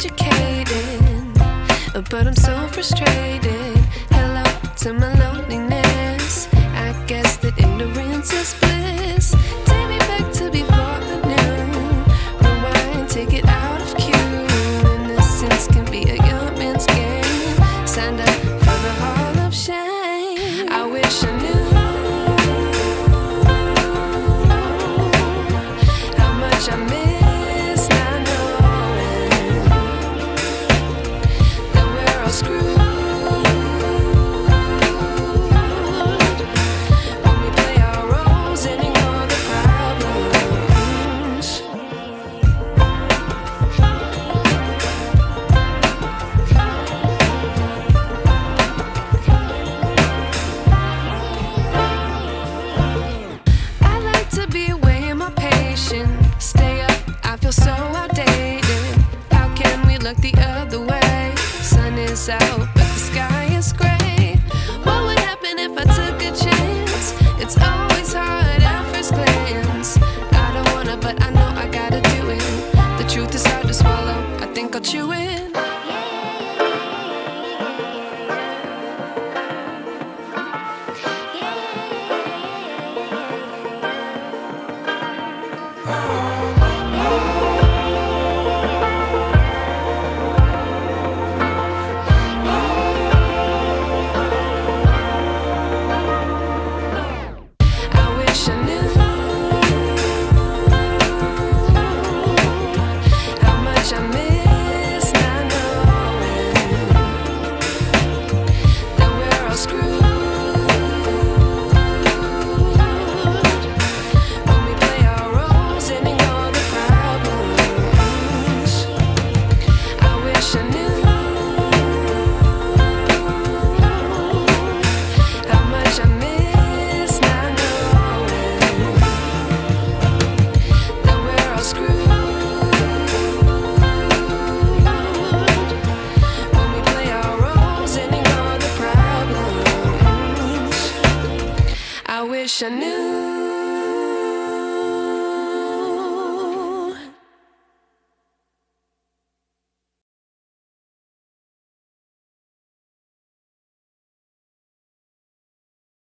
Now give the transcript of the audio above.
educated, but I'm so frustrated. Hello to my loneliness. I guess that ignorance is bliss. Take me back to before the noon. Rewind, take it out of cue. Innocence can be a young man's game. Signed up for the hall of shame. I wish I knew how much I miss not knowing that we're all screwed. Stay up, I feel so outdated. How can we look the other way? Sun is out.